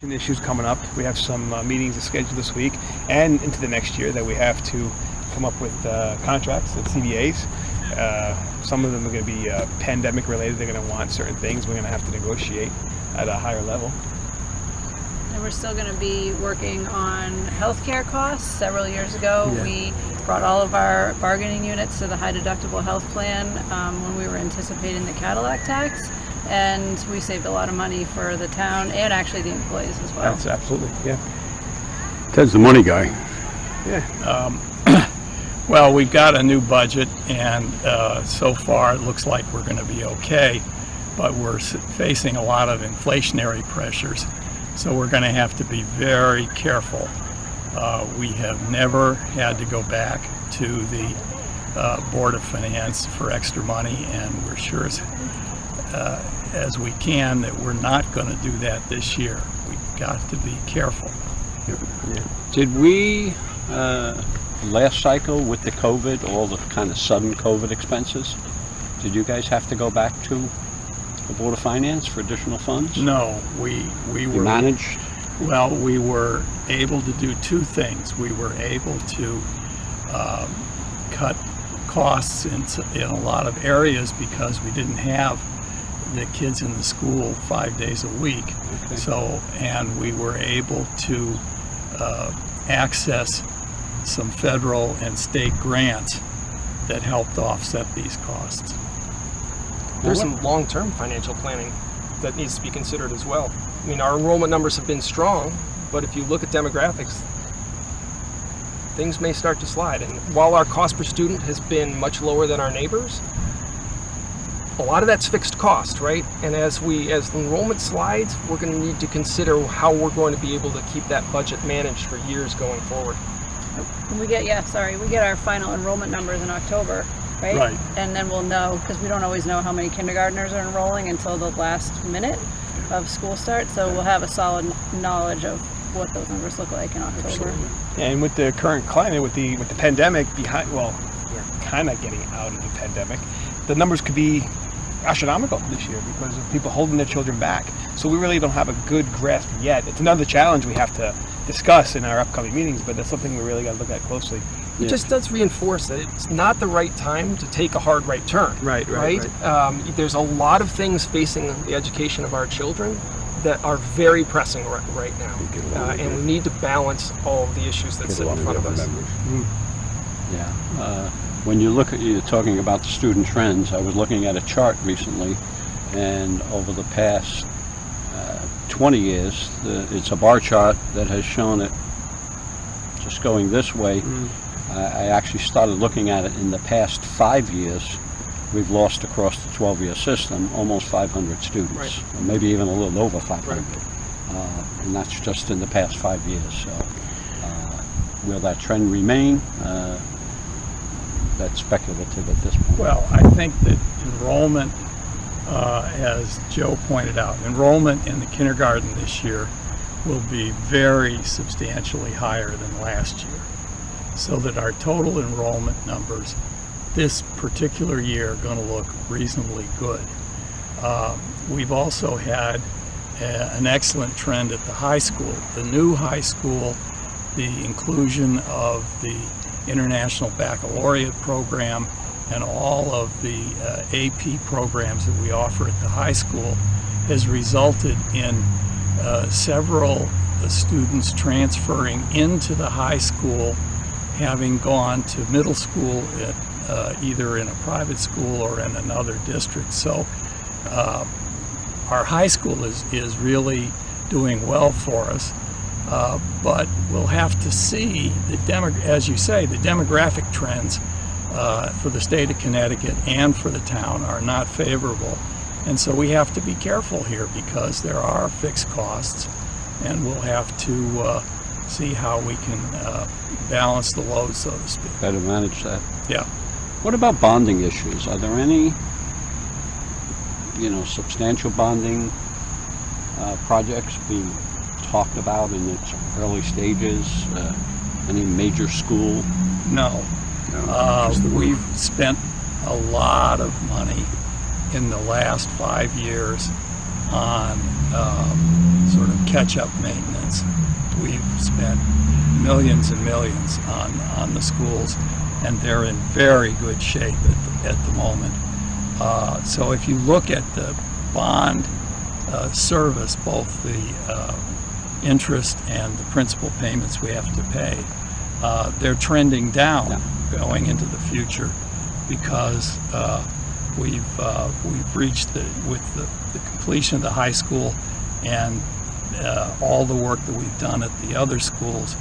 Issues coming up. We have some meetings scheduled this week and into the next year that we have to come up with contracts and CBAs. Some of them are going to be pandemic related. They're going to want certain things. We're going to have to negotiate at a higher level. And we're still going to be working on healthcare costs. Several years ago, we brought all of our bargaining units to the high deductible health plan when we were anticipating the Cadillac tax. And we saved a lot of money for the town and actually the employees as well. That's absolutely, yeah. Ted's the money guy. Yeah. Well, we've got a new budget, and so far it looks like we're going to be okay, but we're facing a lot of inflationary pressures, so we're going to have to be very careful. We have never had to go back to the Board of Finance for extra money, and we're sure as we can that we're not going to do that this year. We've got to be careful. Yeah. Did we, last cycle with the COVID, all the kind of sudden COVID expenses, did you guys have to go back to the Board of Finance for additional funds? No, we were managed? Well, we were able to do two things. We were able to cut costs in a lot of areas because we didn't have the kids in the school 5 days a week. Okay. So, and we were able to access some federal and state grants that helped offset these costs. There's some long-term financial planning that needs to be considered as well. I mean, our enrollment numbers have been strong, but if you look at demographics, things may start to slide. And while our cost per student has been much lower than our neighbors, a lot of that's fixed cost, right? And as the enrollment slides, we're going to need to consider how we're going to be able to keep that budget managed for years going forward. We get our final enrollment numbers in October, right? Right. And then we'll know, because we don't always know how many kindergartners are enrolling until the last minute of school start. So we'll have a solid knowledge of what those numbers look like in October. Absolutely. And with the current climate, with the pandemic behind, well, we're kind of getting out of the pandemic. The numbers could be astronomical this year because of people holding their children back. So we really don't have a good grasp yet. It's another challenge we have to discuss in our upcoming meetings, but that's something we really got to look at closely. It just does reinforce that it's not the right time to take a hard right turn. Right. There's a lot of things facing the education of our children that are very pressing right now, and we need to balance all of the issues that sit in front of us. Yeah. When you look at, you're talking about the student trends, I was looking at a chart recently, and over the past 20 years, it's a bar chart that has shown it just going this way. I actually started looking at it in the past 5 years. We've lost across the 12-year system almost 500 students, or maybe even a little over 500. And that's just in the past 5 years. So will that trend remain? That's speculative at this point. Well, I think that enrollment, as Joe pointed out, enrollment in the kindergarten this year will be very substantially higher than last year, so that our total enrollment numbers this particular year are going to look reasonably good. We've also had an excellent trend at the high school. The new high school, the inclusion of the International Baccalaureate program and all of the AP programs that we offer at the high school has resulted in several students transferring into the high school, having gone to middle school at, either in a private school or in another district. So our high school is really doing well for us. But we'll have to see, as you say, the demographic trends for the state of Connecticut and for the town are not favorable. And so we have to be careful here because there are fixed costs, and we'll have to see how we can balance the load, so to speak. Better manage that. Yeah. What about bonding issues? Are there any, substantial bonding projects being talked about in its early stages? Any major school? No. We've spent a lot of money in the last 5 years on sort of catch-up maintenance. We've spent millions and millions on the schools, and they're in very good shape at the moment. So if you look at the bond service, both the interest and the principal payments we have to pay, they're trending down going into the future, because we've reached with the completion of the high school and all the work that we've done at the other schools.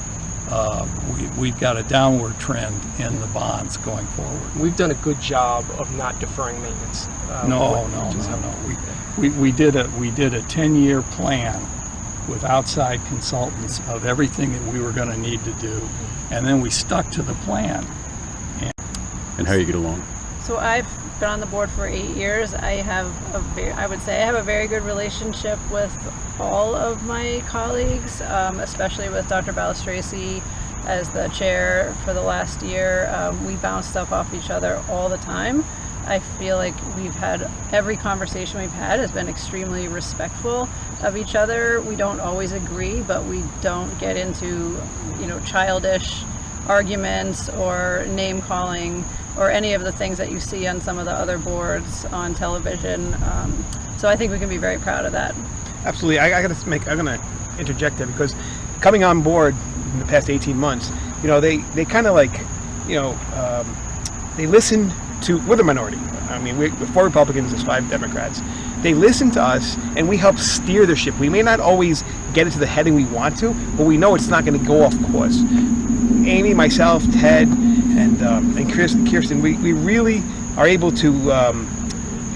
We've got a downward trend in the bonds going forward. We've done a good job of not deferring maintenance. No. We did a 10-year plan with outside consultants of everything that we were going to need to do, and then we stuck to the plan. And how you get along? So I've been on the board for 8 years. I would say I have a very good relationship with all of my colleagues, especially with Dr. Balistraci as the chair for the last year. We bounce stuff off each other all the time. I feel like every conversation we've had has been extremely respectful of each other. We don't always agree, but we don't get into, childish arguments or name calling or any of the things that you see on some of the other boards on television. So I think we can be very proud of that. Absolutely. I'm going to interject there, because coming on board in the past 18 months, they kind of they listen to, we're the minority. I mean, we're 4 Republicans, there's 5 Democrats. They listen to us, and we help steer the ship. We may not always get it to the heading we want to, but we know it's not going to go off course. Amy, myself, Ted, and Kirsten, we really are able to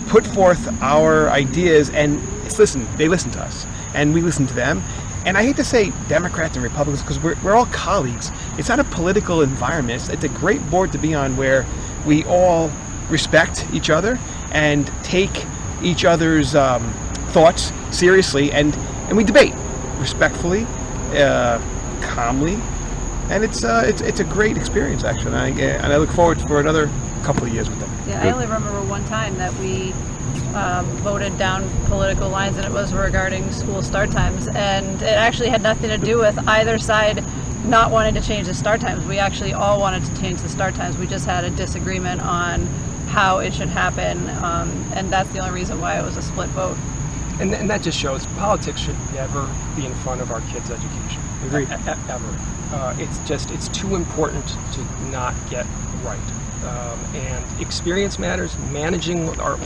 put forth our ideas, and they listen to us, and we listen to them. And I hate to say Democrats and Republicans, because we're all colleagues. It's not a political environment. It's a great board to be on, where we all respect each other and take each other's thoughts seriously, and we debate respectfully, calmly, and it's a great experience, actually, and I look forward for another couple of years with them. Yeah, I only remember one time that we voted down political lines, and it was regarding school start times, and it actually had nothing to do with either side not wanting to change the start times. We actually all wanted to change the start times. We just had a disagreement on how it should happen, and that's the only reason why it was a split vote. And that just shows politics should never be in front of our kids' education. Agreed. Ever. It's too important to not get right. And experience matters. Managing our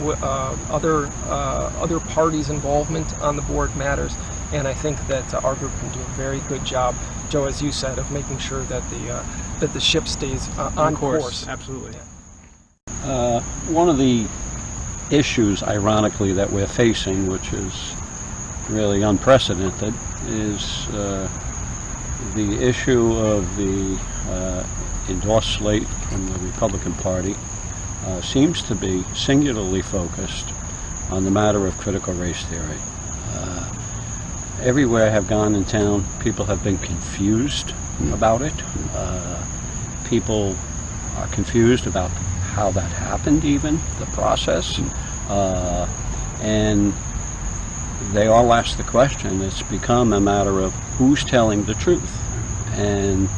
other parties' involvement on the board matters. And I think that our group can do a very good job, Joe, as you said, of making sure that the ship stays on course. Absolutely. One of the issues, ironically, that we're facing, which is really unprecedented, is the issue of the endorsed slate from the Republican Party seems to be singularly focused on the matter of critical race theory. Everywhere I have gone in town, people have been confused about it. People are confused about how that happened, even the process, and they all ask the question. It's become a matter of who's telling the truth, and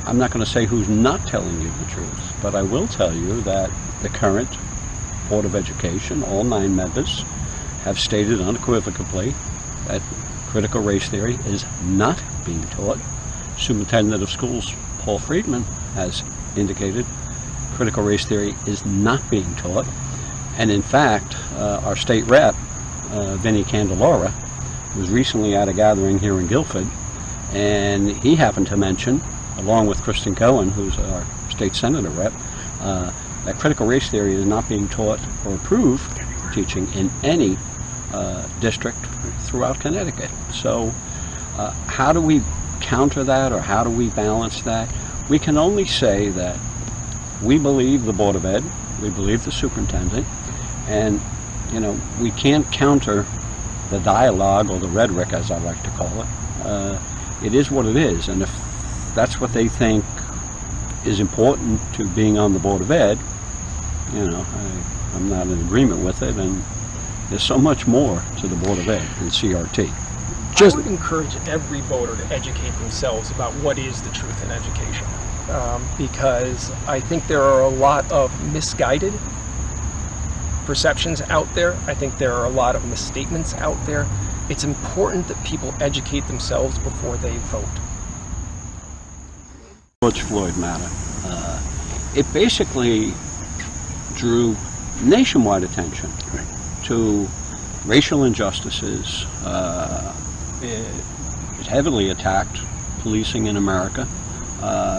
I'm not going to say who's not telling you the truth, but I will tell you that the current Board of Education, all 9 members, have stated unequivocally that critical race theory is not being taught. Superintendent of Schools Paul Friedman has indicated critical race theory is not being taught, and in fact our state rep Vinnie Candelora was recently at a gathering here in Guilford, and he happened to mention, along with Kristen Cohen, who's our state senator rep, that critical race theory is not being taught or approved teaching in any district throughout Connecticut. So how do we counter that, or how do we balance that? We can only say that we believe the Board of Ed, we believe the superintendent, and we can't counter the dialogue or the rhetoric, as I like to call it. It is what it is, and if that's what they think is important to being on the Board of Ed, I'm not in agreement with it, and There's so much more to the Board of Ed than CRT. I would encourage every voter to educate themselves about what is the truth in education, because I think there are a lot of misguided perceptions out there. I think there are a lot of misstatements out there. It's important that people educate themselves before they vote. George Floyd matter. It basically drew nationwide attention to racial injustices. It heavily attacked policing in America,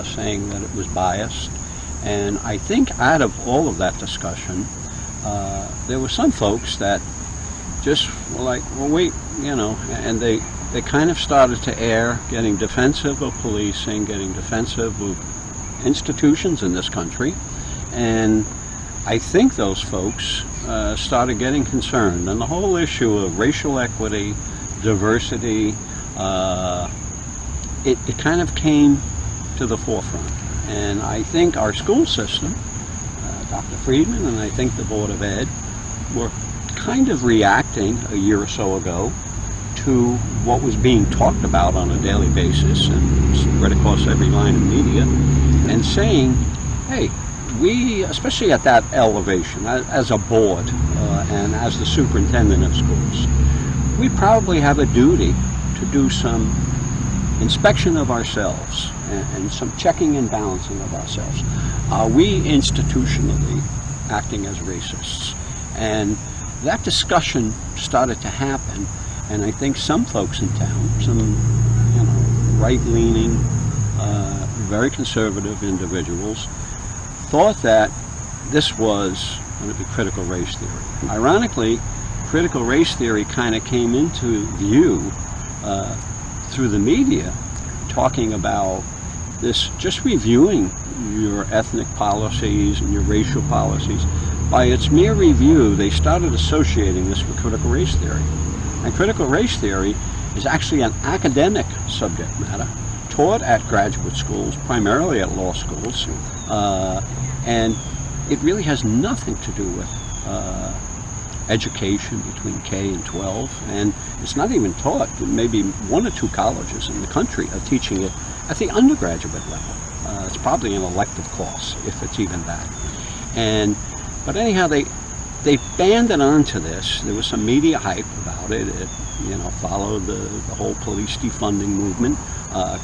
saying that it was biased. And I think out of all of that discussion, there were some folks that just were like, well, wait, and they kind of started to err, getting defensive of policing, getting defensive of institutions in this country. And I think those folks started getting concerned. And the whole issue of racial equity, diversity, it kind of came to the forefront. And I think our school system, Dr. Friedman and I think the Board of Ed, were kind of reacting a year or so ago to what was being talked about on a daily basis and spread across every line of media, and saying, hey, we, especially at that elevation, as a board and as the superintendent of schools, we probably have a duty to do some inspection of ourselves and some checking and balancing of ourselves. Are we institutionally acting as racists? And that discussion started to happen, and I think some folks in town, some right-leaning, very conservative individuals, thought that this was going to be critical race theory. Ironically, critical race theory kind of came into view through the media, talking about this, just reviewing your ethnic policies and your racial policies. By its mere review, they started associating this with critical race theory. And critical race theory is actually an academic subject matter taught at graduate schools, primarily at law schools, and it really has nothing to do with education between K and 12, and it's not even taught. Maybe 1 or 2 colleges in the country are teaching it at the undergraduate level. It's probably an elective course, if it's even that. But anyhow, they banded onto this. There was some media hype about it. It followed the whole police defunding movement,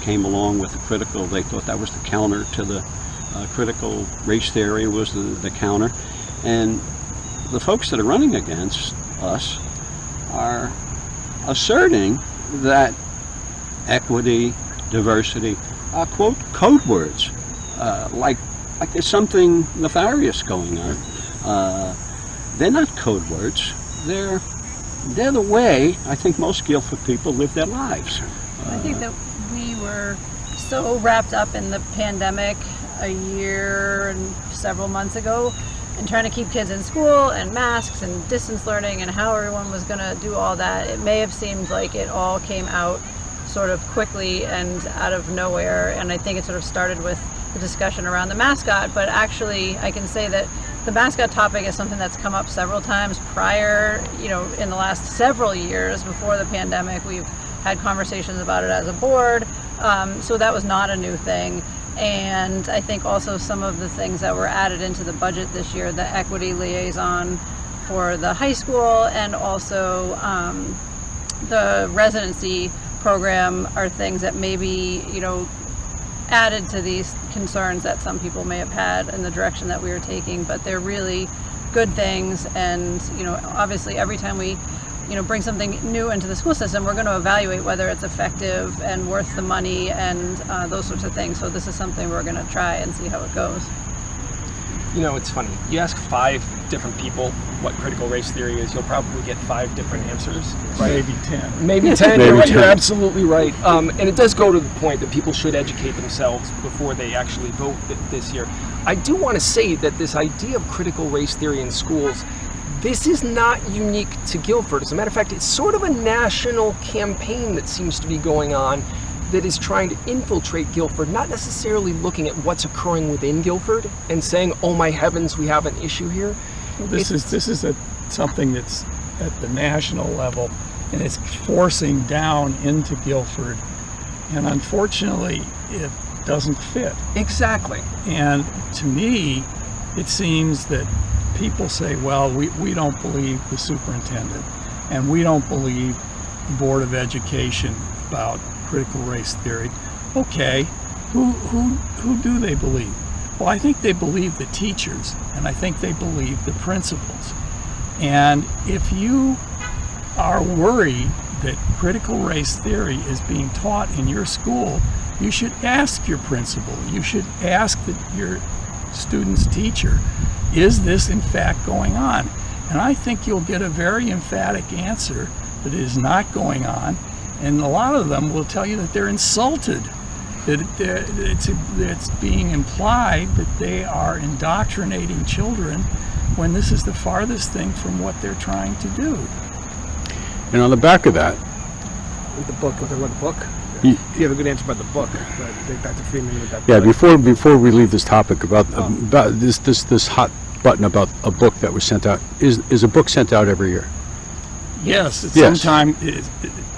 came along with the critical. They thought that was the counter to the critical race theory, was the counter. And the folks that are running against us are asserting that equity, diversity are, quote, code words, like there's something nefarious going on. They're not code words. They're the way I think most Guilford people live their lives. I think that we were so wrapped up in the pandemic a year and several months ago, and trying to keep kids in school and masks and distance learning and how everyone was going to do all that. It may have seemed like it all came out sort of quickly and out of nowhere, and I think it sort of started with the discussion around the mascot, but actually I can say that the mascot topic is something that's come up several times prior, in the last several years before the pandemic. We've had conversations about it as a board, so that was not a new thing. And I think also some of the things that were added into the budget this year, the equity liaison for the high school and also the residency program, are things that maybe, added to these concerns that some people may have had in the direction that we were taking, but they're really good things. And obviously every time we bring something new into the school system, we're going to evaluate whether it's effective and worth the money and those sorts of things. So this is something we're going to try and see how it goes. It's funny. You ask 5 different people what critical race theory is, you'll probably get 5 different answers. Right? Maybe 10. Maybe 10. You're absolutely right. And it does go to the point that people should educate themselves before they actually vote this year. I do want to say that this idea of critical race theory in schools, this is not unique to Guilford. As a matter of fact, it's sort of a national campaign that seems to be going on that is trying to infiltrate Guilford, not necessarily looking at what's occurring within Guilford and saying, oh my heavens, we have an issue here. Well, this is something that's at the national level, and it's forcing down into Guilford. And unfortunately, it doesn't fit. Exactly. And to me, it seems that people say, well, we don't believe the superintendent, and we don't believe the Board of Education about critical race theory. Okay, who do they believe? Well, I think they believe the teachers, and I think they believe the principals. And if you are worried that critical race theory is being taught in your school, you should ask your principal, you should ask your student's teacher, is this in fact going on? And I think you'll get a very emphatic answer that it is not going on, and a lot of them will tell you that they're insulted, that it's being implied that they are indoctrinating children when this is the farthest thing from what they're trying to do. And on the back of that, The book, if I read the book. You- You have a good answer about the book. But I think Dr. Freeman with that yeah, book. before we leave this topic about this hot button about a book that was sent out, is a book sent out every year? Yes, it's Yes. sometimes,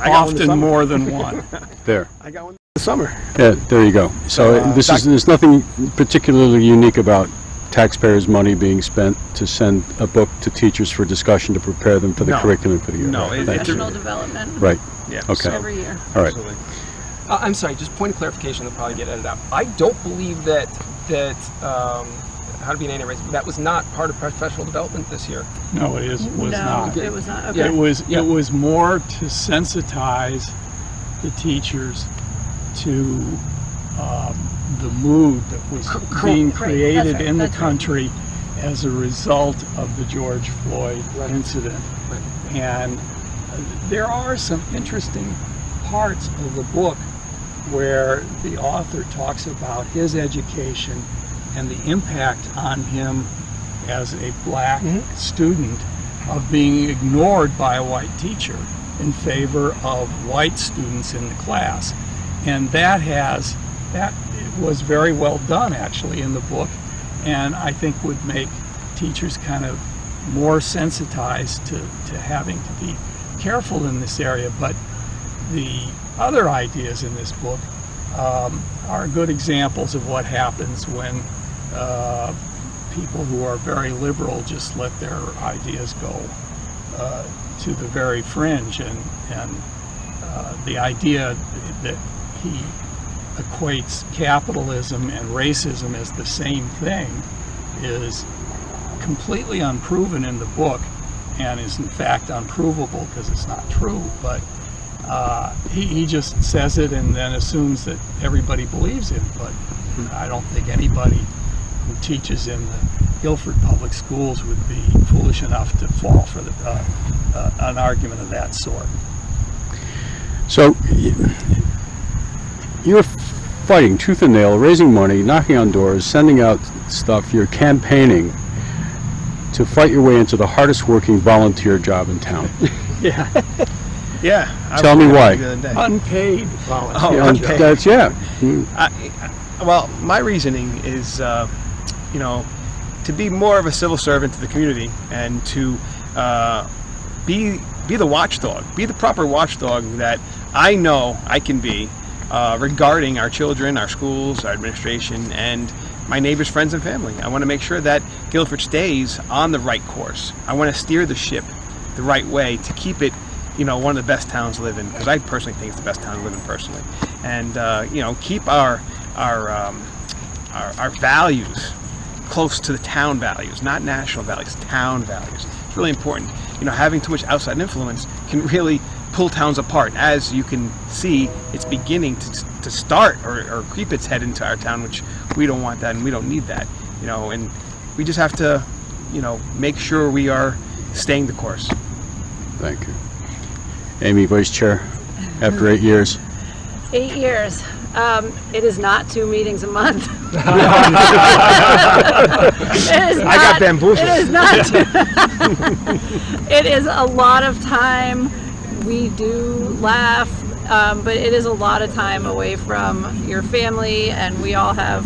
I got one this often summer. more than one. There. I got one this summer. Yeah, there you go. So there's nothing particularly unique about taxpayers' money being spent to send a book to teachers for discussion to prepare them for the No. curriculum for the year. No, Right. it- Thank you. Professional development Right. Yeah. Okay. every year. All right. Absolutely. I'm sorry, just point of clarification that'll probably get edited out. I don't believe that how to be an race, that was not part of professional development this year. No, it was No, not. it was not. Yeah. Okay. It was more to sensitize the teachers to the mood that was being Right, created that's right, in the that's right. country as a result of the George Floyd Right. incident. Right. And there are some interesting parts of the book where the author talks about his education and the impact on him as a black student of being ignored by a white teacher in favor of white students in the class. And that was very well done actually in the book, and I think would make teachers kind of more sensitized to having to be careful in this area. But the other ideas in this book are good examples of what happens when people who are very liberal just let their ideas go to the very fringe, and the idea that he equates capitalism and racism as the same thing is completely unproven in the book, and is in fact unprovable because it's not true. But he just says it and then assumes that everybody believes him. But I don't think anybody who teaches in the Guilford Public Schools would be foolish enough to fall for an argument of that sort. So you're fighting tooth and nail, raising money, knocking on doors, sending out stuff. You're campaigning to fight your way into the hardest working volunteer job in town. Yeah, Yeah. I Tell was me looking at why. it the other day. unpaid volunteer. Oh, unpaid. That's Well, my reasoning is, to be more of a civil servant to the community and to be the watchdog, be the proper watchdog that I know I can be regarding our children, our schools, our administration, and my neighbors, friends, and family. I want to make sure that Guilford stays on the right course. I want to steer the ship the right way to keep it, one of the best towns to live in, because I personally think it's the best town to live in personally. And keep our values close to the town values, not national values, town values. It's really important. Having too much outside influence can really pull towns apart. As you can see, it's beginning to start or creep its head into our town, which we don't want that and we don't need that. And we just have to, make sure we are staying the course. Thank you. Amy, Vice Chair, after 8 years. 8 years. It is not 2 meetings a month. I got bamboozled. It is not. It is a lot of time. We do laugh, but it is a lot of time away from your family, and we all have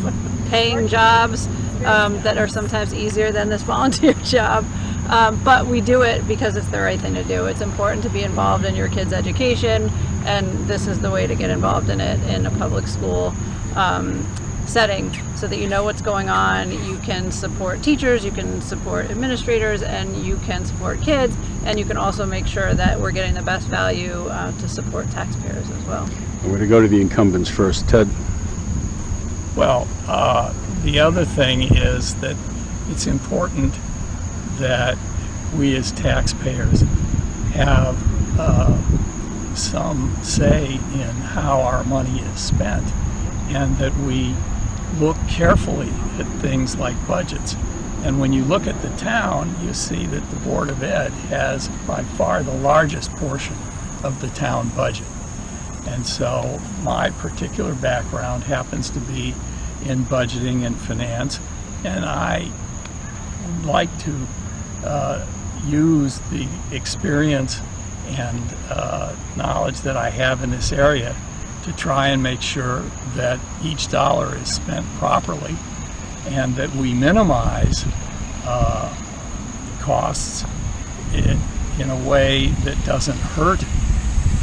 paying jobs that are sometimes easier than this volunteer job. But we do it because it's the right thing to do. It's important to be involved in your kids' education, and this is the way to get involved in it in a public school setting, so that you know what's going on. You can support teachers, you can support administrators, and you can support kids, and you can also make sure that we're getting the best value to support taxpayers as well. I'm going to go to the incumbents first. Ted? Well, the other thing is that it's important that we as taxpayers have some say in how our money is spent, and that we look carefully at things like budgets. And when you look at the town, you see that the Board of Ed has by far the largest portion of the town budget. And so my particular background happens to be in budgeting and finance, and I would like to use the experience and knowledge that I have in this area to try and make sure that each dollar is spent properly, and that we minimize costs in a way that doesn't hurt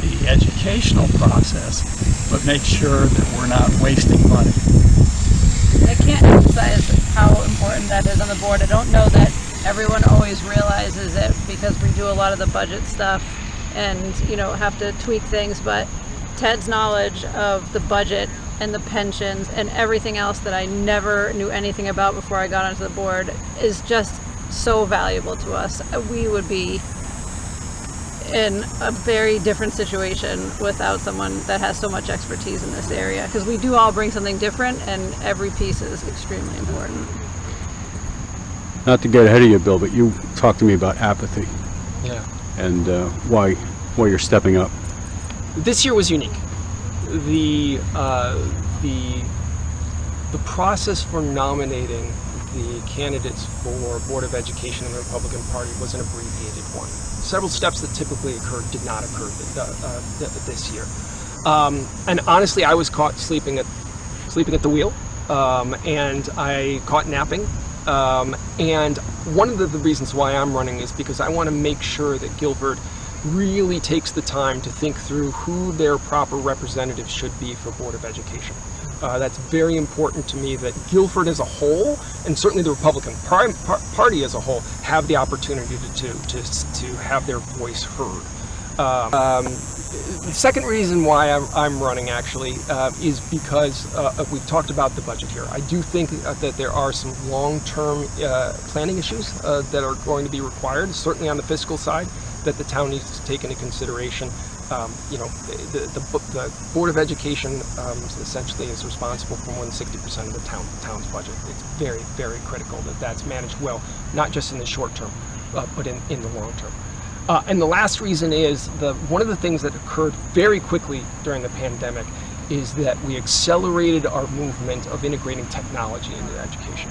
the educational process, but make sure that we're not wasting money. I can't emphasize how important that is on the board. I don't know that everyone always realizes it, because we do a lot of the budget stuff and, you know, have to tweak things, but Ted's knowledge of the budget and the pensions and everything else that I never knew anything about before I got onto the board is just so valuable to us. We would be in a very different situation without someone that has so much expertise in this area, because we do all bring something different, and every piece is extremely important. Not to get ahead of you, Bill, but you talked to me about apathy Yeah. and why you're stepping up. This year was unique. The process for nominating the candidates for Board of Education in the Republican Party was an abbreviated one. Several steps that typically occurred did not occur this year. And honestly, I was caught sleeping at the wheel, and I caught napping. And one of the reasons why I'm running is because I want to make sure that Guilford really takes the time to think through who their proper representatives should be for Board of Education. That's very important to me, that Guilford as a whole, and certainly the Republican Party as a whole, have the opportunity to have their voice heard. The second reason why I'm running, actually, is because we've talked about the budget here. I do think that there are some long-term planning issues that are going to be required, certainly on the fiscal side, that the town needs to take into consideration. You know, the Board of Education essentially is responsible for more than 60% of the town's budget. It's very, very critical that that's managed well, not just in the short term, but in the long term. And the last reason is one of the things that occurred very quickly during the pandemic is that we accelerated our movement of integrating technology into education.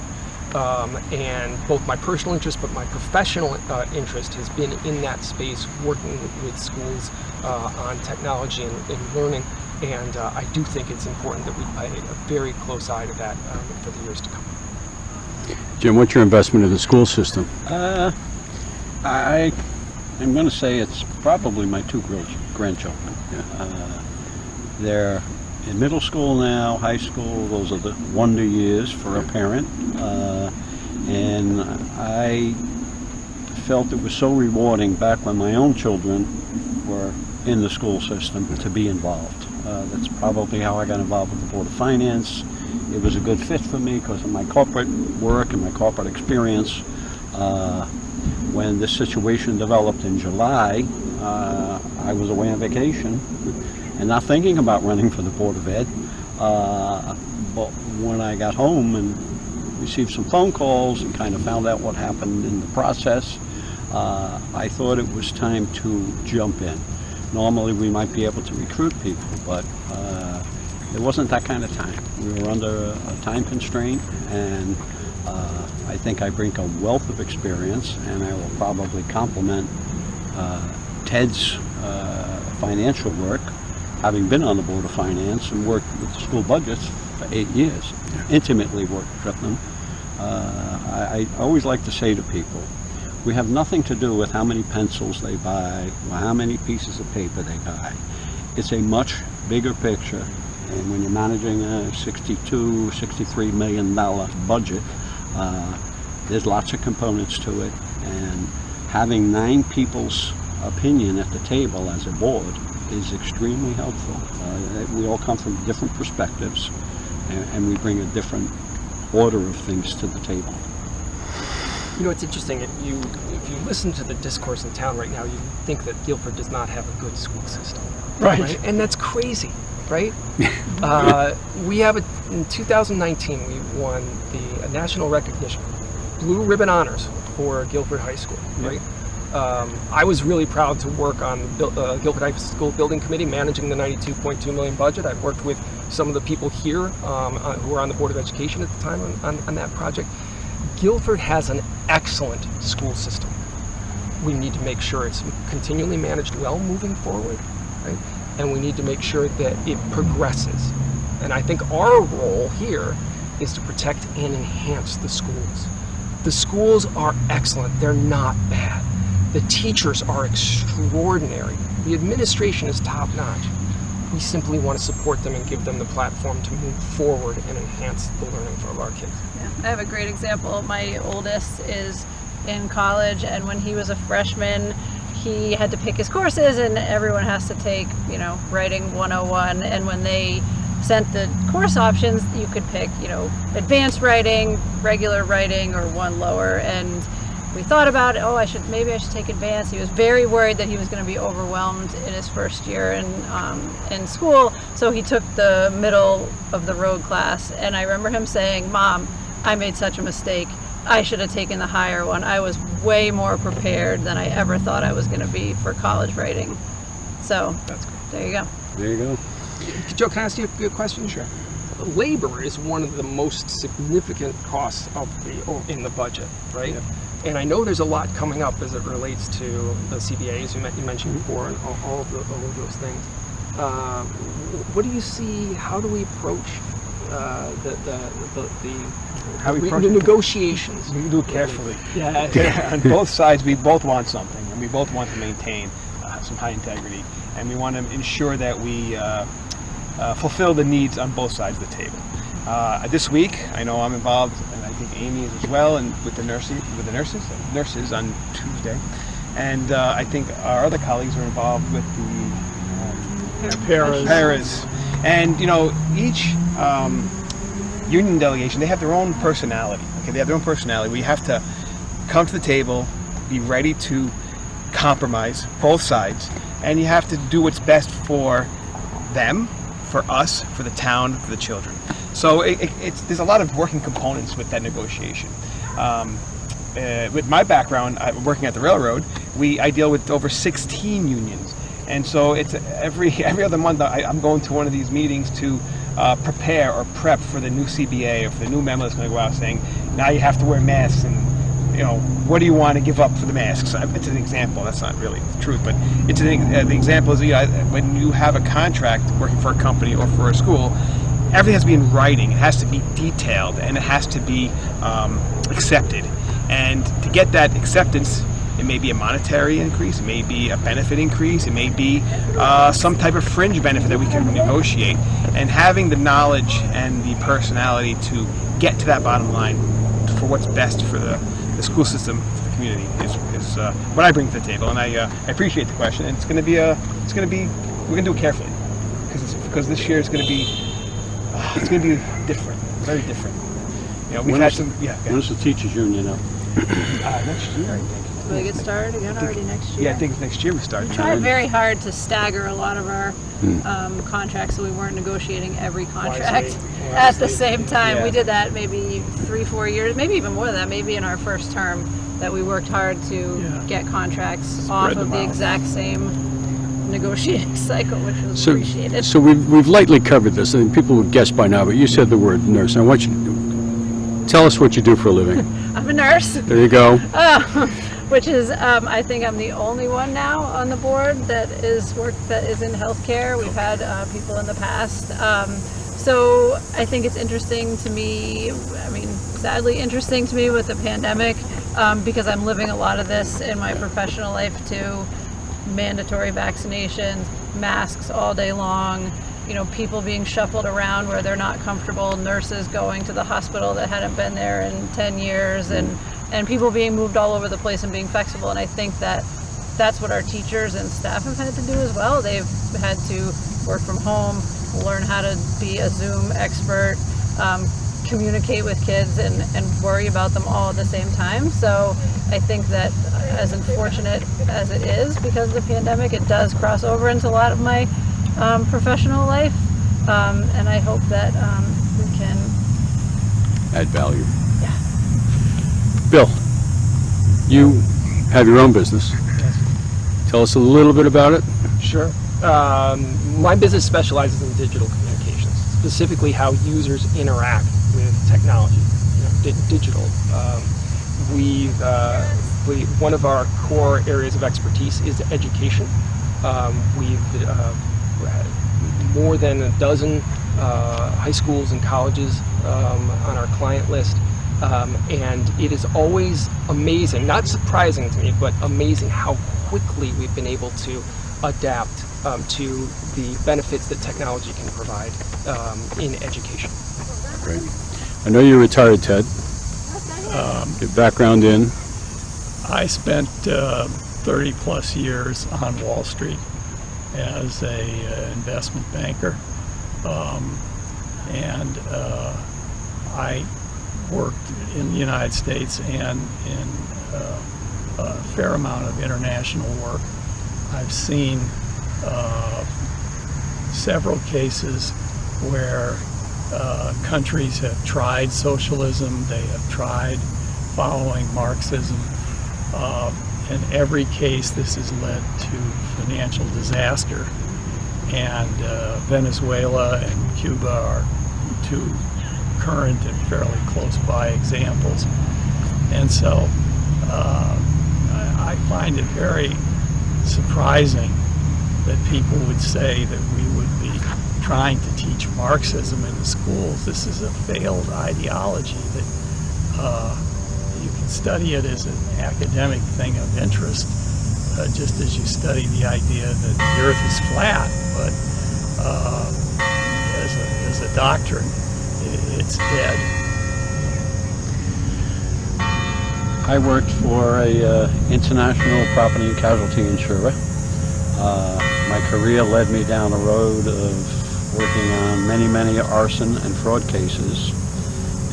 And both my personal interest but my professional interest has been in that space, working with schools on technology and learning, and I do think it's important that we pay a very close eye to that for the years to come. Jim, what's your investment in the school system? I'm going to say it's probably my two grandchildren. They're in middle school now, high school. Those are the wonder years for a parent. And I felt it was so rewarding back when my own children were in the school system to be involved. That's probably how I got involved with the Board of Finance. It was a good fit for me because of my corporate work and my corporate experience. When this situation developed in July, I was away on vacation and not thinking about running for the Board of Ed. But when I got home and received some phone calls and kind of found out what happened in the process, I thought it was time to jump in. Normally we might be able to recruit people, but it wasn't that kind of time. We were under a time constraint, and I think I bring a wealth of experience, and I will probably complement Ted's financial work, having been on the Board of Finance and worked with the school budgets for 8 years, intimately worked with them. I always like to say to people, We have nothing to do with how many pencils they buy or how many pieces of paper they buy. It's a much bigger picture. And when you're managing a $63 million budget, there's lots of components to it. And having 9 people's opinion at the table as a board is extremely helpful. We all come from different perspectives, and we bring a different order of things to the table. You know, it's interesting. If you listen to the discourse in town right now, you think that Guilford does not have a good school system, Right. And that's crazy, right? We have in 2019 we won the national recognition, Blue Ribbon Honors for Guilford High School, right? I was really proud to work on the Guilford High School Building Committee, managing the $92.2 million budget. I've worked with some of the people here who were on the Board of Education at the time on that project. Guilford has an excellent school system. We need to make sure it's continually managed well moving forward, right? And we need to make sure that it progresses. And I think our role here is to protect and enhance the schools. The schools are excellent. They're not bad. The teachers are extraordinary. The administration is top-notch. We simply want to support them and give them the platform to move forward and enhance the learning of our kids. Yeah, I have a great example. My oldest is in college, and when he was a freshman, he had to pick his courses, and everyone has to take, writing 101. And when they sent the course options, you could pick, advanced writing, regular writing, or one lower. And we thought about, maybe I should take advanced. He was very worried that he was going to be overwhelmed in his first year in school, so he took the middle of the road class. And I remember him saying, "Mom, I made such a mistake. I should have taken the higher one. I was way more prepared than I ever thought I was going to be for college writing." So That's great. there you go. There you go. Joe, can I ask you a question? Sure. Labor is one of the most significant costs in the budget, right? Yep. And I know there's a lot coming up as it relates to the CBAs you mentioned before, and all of those things. What do you see? How do we approach How we the approach it? negotiations? We do it carefully. Yeah. On both sides, we both want something, and we both want to maintain some high integrity, and we want to ensure that we fulfill the needs on both sides of the table. This week, I know I'm involved, and I think Amy is as well, and with the nurses on Tuesday, and I think our other colleagues are involved with the paras. And each union delegation, they have their own personality. Okay, they have their own personality. We have to come to the table, be ready to compromise both sides, and you have to do what's best for them, for us, for the town, for the children. So there's a lot of working components with that negotiation. With my background, working at the railroad, I deal with over 16 unions, and so it's every other month I'm going to one of these meetings to prepare or prep for the new CBA or for the new memo that's going to go out saying, now you have to wear masks, and what do you want to give up for the masks? It's an example. That's not really the truth, but it's the example is when you have a contract working for a company or for a school, everything has to be in writing. It has to be detailed, and it has to be accepted. And to get that acceptance, it may be a monetary increase, it may be a benefit increase, it may be some type of fringe benefit that we can negotiate. And having the knowledge and the personality to get to that bottom line for what's best for the school system, for the community, is what I bring to the table. And I appreciate the question. And we're going to do it carefully, because this year is going to be different, very different. We've had some. Yeah. When's the teachers union up? Next year, I think. Will they get started again already next year? Yeah, I think next year we start. We tried very hard to stagger a lot of our contracts, so we weren't negotiating every contract at the same time. Yeah. We did that maybe 3-4 years, maybe even more than that, maybe in our first term, that we worked hard to get contracts off of them the out. exact same negotiating cycle, which was appreciated. So we've lightly covered this, and people would guess by now, but you said the word nurse. I want you to tell us what you do for a living. I'm a nurse. There you go. Which is, I think I'm the only one now on the board that is in healthcare. We've had people in the past. So I think it's interesting to me, sadly interesting to me with the pandemic, because I'm living a lot of this in my professional life too. Mandatory vaccinations, masks all day long, people being shuffled around where they're not comfortable, nurses going to the hospital that hadn't been there in 10 years, and people being moved all over the place and being flexible. And I think that that's what our teachers and staff have had to do as well. They've had to work from home, learn how to be a Zoom expert, communicate with kids and worry about them all at the same time. So I think that as unfortunate as it is because of the pandemic, it does cross over into a lot of my professional life. And I hope that we can Add value. Yeah. Bill, you have your own business. Tell us a little bit about it. Sure. My business specializes in digital communications, specifically how users interact with technology, digital. One of our core areas of expertise is education. We've had more than a dozen high schools and colleges on our client list. And it is always amazing, not surprising to me, but amazing how quickly we've been able to adapt to the benefits that technology can provide in education. Great. I know you're retired, Ted. Your background in? I spent 30 plus years on Wall Street as a investment banker, and I worked in the United States and in a fair amount of international work. I've seen several cases where countries have tried socialism, they have tried following Marxism. In every case, this has led to financial disaster. And Venezuela and Cuba are two current and fairly close by examples. And so I find it very surprising that people would say that we would be trying to teach Marxism in the schools. This is a failed ideology that you can study it as an academic thing of interest, just as you study the idea that the earth is flat, but as a doctrine, it's dead. I worked for a international property and casualty insurer. My career led me down a road of working on many arson and fraud cases,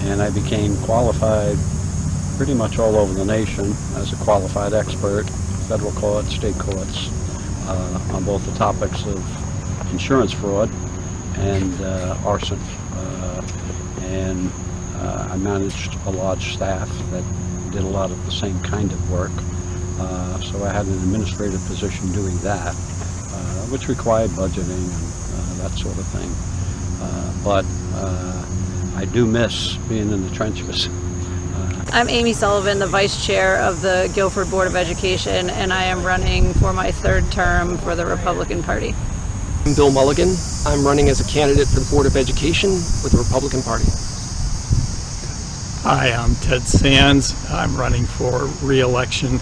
and I became qualified pretty much all over the nation as a qualified expert, federal courts, state courts, on both the topics of insurance fraud and arson. And I managed a large staff that did a lot of the same kind of work. So I had an administrative position doing that, which required budgeting and that sort of thing. But I do miss being in the trenches. I'm Amy Sullivan, the Vice Chair of the Guilford Board of Education, and I am running for my third term for the Republican Party. I'm Bill Mulligan. I'm running as a candidate for the Board of Education with the Republican Party. Hi, I'm Ted Sands. I'm running for re-election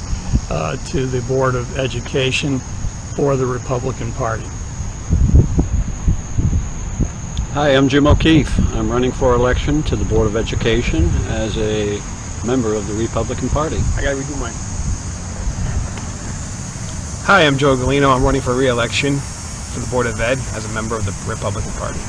to the Board of Education for the Republican Party. Hi, I'm Jim O'Keefe. I'm running for election to the Board of Education as a member of the Republican Party. I gotta redo mine. Hi, I'm Joe Galino. I'm running for re-election for the Board of Ed as a member of the Republican Party.